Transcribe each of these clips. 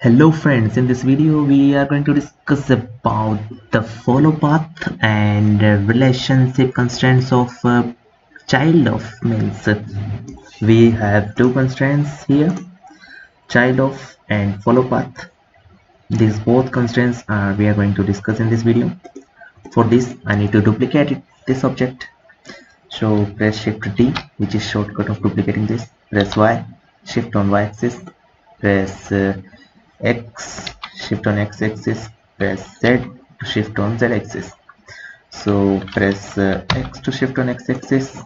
Hello friends, in this video we are going to discuss about the follow path and relationship constraints of child of means. We have two constraints here, child of and follow path. These both constraints we are going to discuss in this video. For this I need to duplicate this object. So press shift D, which is shortcut of duplicating this. Press Y, shift on Y axis, press X, shift on X axis, press Z to shift on Z axis. So press X to shift on X axis,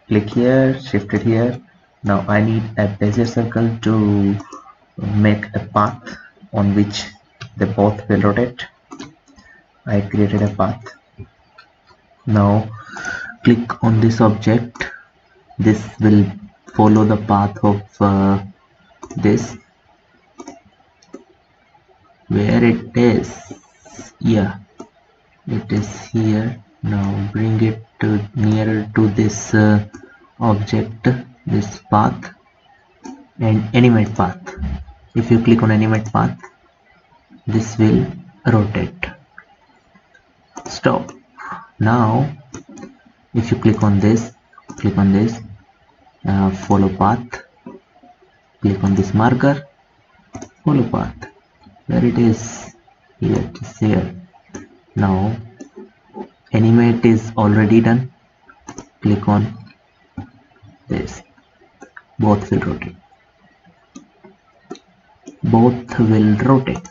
click here, shift it here. Now I need a Bezier circle to make a path on which they both will rotate. I created a path. Now click on this object. This will follow the path of this, where it is. Yeah, it is here. Now bring it to nearer to this object, this path, and animate path. If you click on animate path, this will rotate. Stop. Now if you click on this, follow path, click on this marker, follow path, where it is. Here it is here. Now animate is already done. Click on this, both will rotate,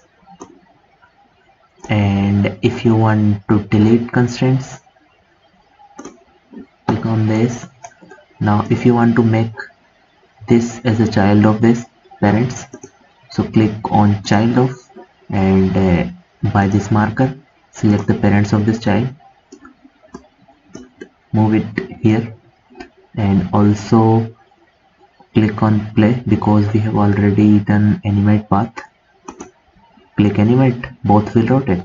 and if you want to delete constraints, click on this. Now if you want to make this as a child of this parents, so click on child of, and by this marker select the parents of this child, move it here, and also click on play because we have already done animate path. Click animate, both will rotate.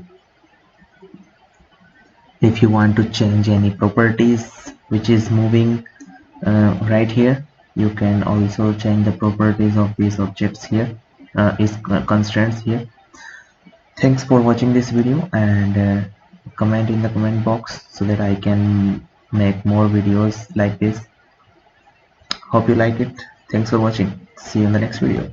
If you want to change any properties which is moving right here, you can also change the properties of these objects here, is constraints here. Thanks for watching this video, and comment in the comment box so that I can make more videos like this. Hope you like it. Thanks for watching. See you in the next video.